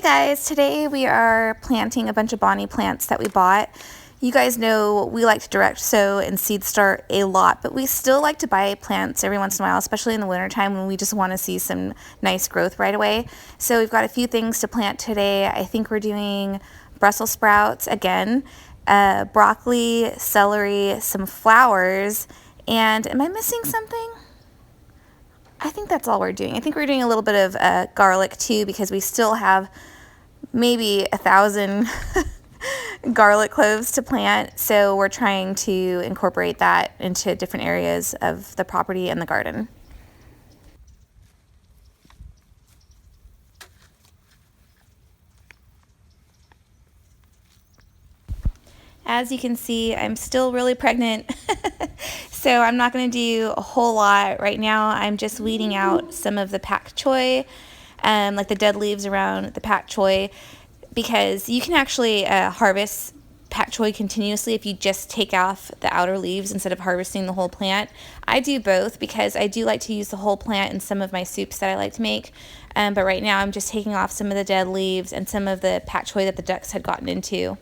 guys, today we are planting a bunch of Bonnie plants that we bought. You guys know we like to direct sow and seed start a lot, but we still like to buy plants every once in a while, especially in the wintertime when we just want to see some nice growth right away. So we've got a few things to plant today. I think we're doing Brussels sprouts again, broccoli, celery, some flowers, and am I missing something? I think that's all we're doing. I think we're doing a little bit of garlic too, because we still have maybe 1,000 garlic cloves to plant. So we're trying to incorporate that into different areas of the property and the garden. As you can see, I'm still really pregnant, so I'm not going to do a whole lot right now. I'm just weeding out some of the pak choi, like the dead leaves around the pak choi, because you can actually harvest pak choi continuously if you just take off the outer leaves instead of harvesting the whole plant. I do both because I do like to use the whole plant in some of my soups that I like to make, but right now I'm just taking off some of the dead leaves and some of the pak choi that the ducks had gotten into.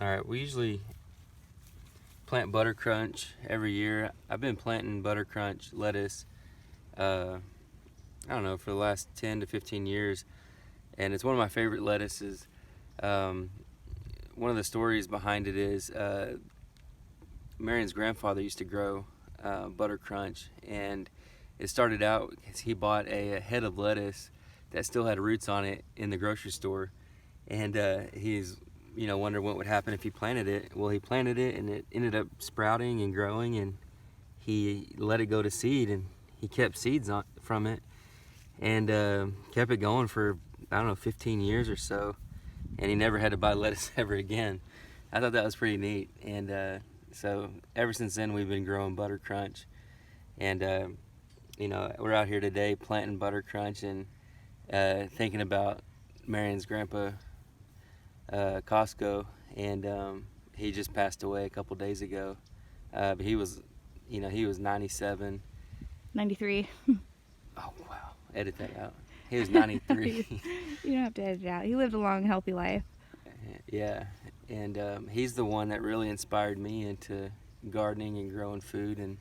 Alright, we usually plant butter crunch every year. I've been planting butter crunch lettuce, I don't know, for the last 10 to 15 years, and it's one of my favorite lettuces. One of the stories behind it is Marion's grandfather used to grow butter crunch, and it started out because he bought a head of lettuce that still had roots on it in the grocery store, and he's wondered what would happen if he planted it. Well, he planted it and it ended up sprouting and growing, and he let it go to seed, and he kept seeds from it and kept it going for, I don't know, 15 years or so, and he never had to buy lettuce ever again. I thought that was pretty neat, and so ever since then we've been growing butter crunch, and we're out here today planting butter crunch and thinking about Marion's grandpa, Costco, and he just passed away a couple days ago, but he was 97. 93. Oh wow, edit that out. He was 93. You don't have to edit it out. He lived a long, healthy life. Yeah, and he's the one that really inspired me into gardening and growing food and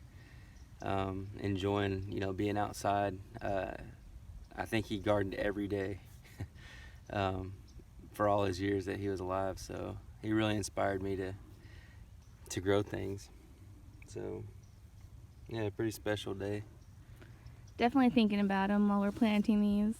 enjoying being outside. I think he gardened every day for all his years that he was alive, so he really inspired me to grow things. So yeah, pretty special day. Definitely thinking about him while we're planting these.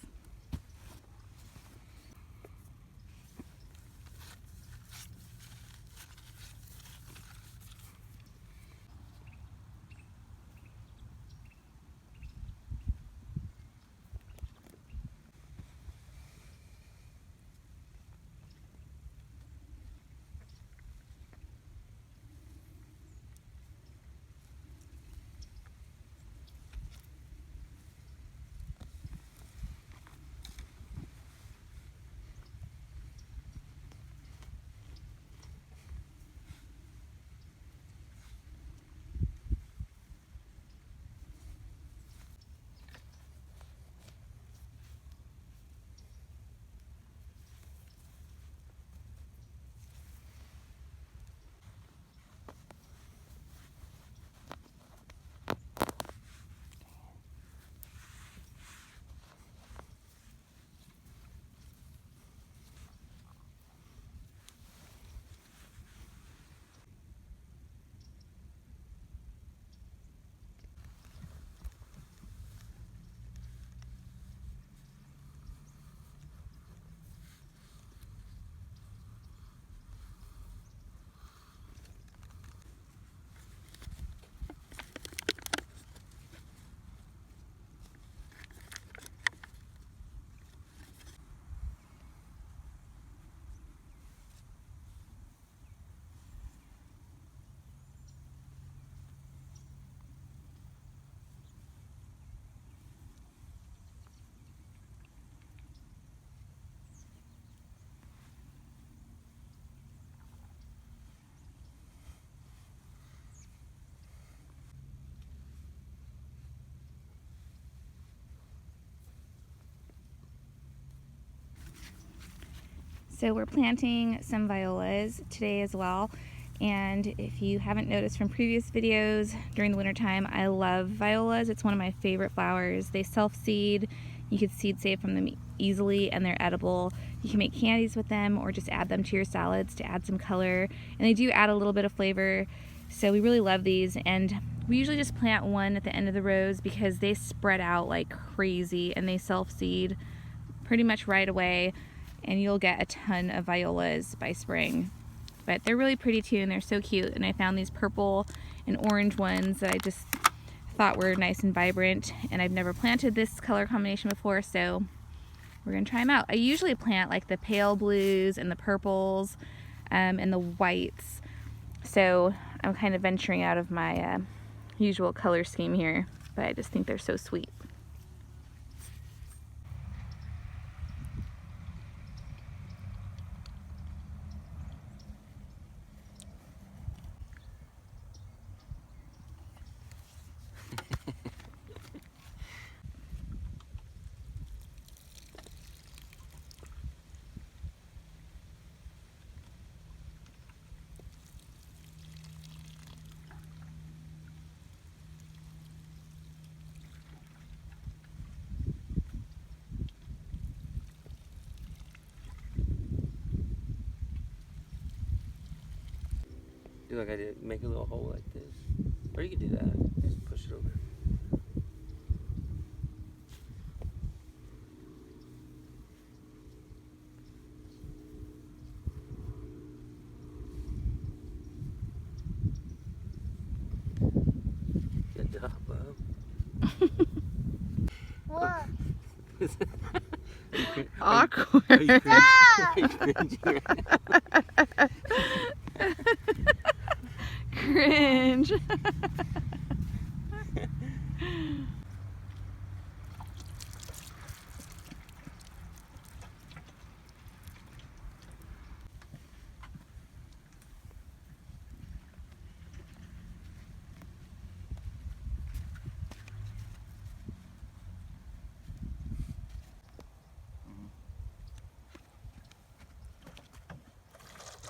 So we're planting some violas today as well. And if you haven't noticed from previous videos, during the wintertime, I love violas. It's one of my favorite flowers. They self-seed. You can seed save from them easily, and they're edible. You can make candies with them or just add them to your salads to add some color. And they do add a little bit of flavor. So we really love these. And we usually just plant one at the end of the rows because they spread out like crazy and they self-seed pretty much right away. And you'll get a ton of violas by spring. But they're really pretty too, and they're so cute. And I found these purple and orange ones that I just thought were nice and vibrant. And I've never planted this color combination before, so we're gonna try them out. I usually plant like the pale blues and the purples and the whites. So I'm kind of venturing out of my usual color scheme here, but I just think they're so sweet. Do like I did, make a little hole like this. Or you could do that. Just push it over. Good job, Bo. What? Awkward. Are you cringing? Cringe.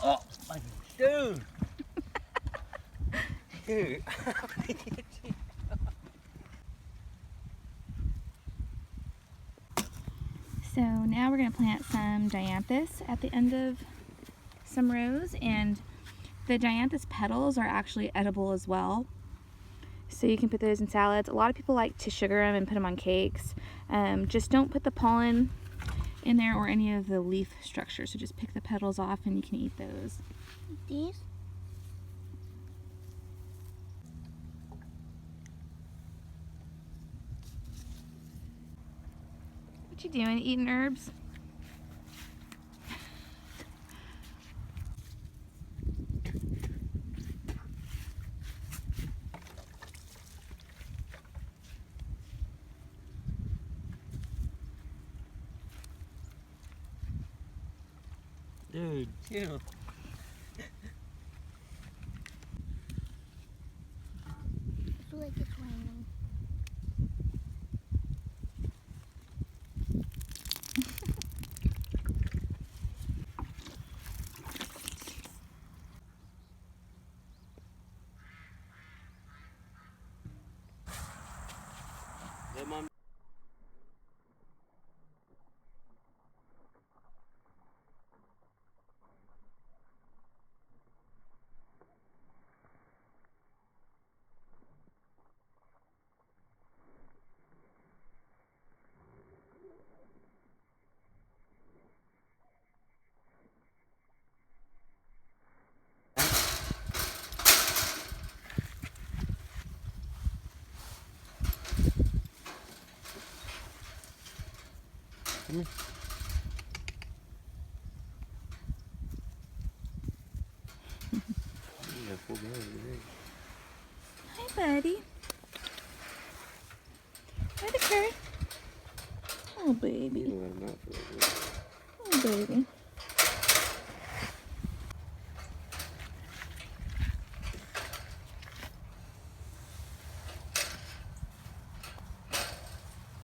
Oh, my dude. Dude. So now we're going to plant some dianthus at the end of some rows, and the dianthus petals are actually edible as well. So you can put those in salads. A lot of people like to sugar them and put them on cakes. Just don't put the pollen in there or any of the leaf structure. So just pick the petals off and you can eat those. These? What you doing? Eating herbs? Dude, chill. I feel like it's raining. Let Mom. Come here. You got full blood today. Hi, buddy. Hi, the curry. Oh, baby. You don't let him out for that. Oh, baby.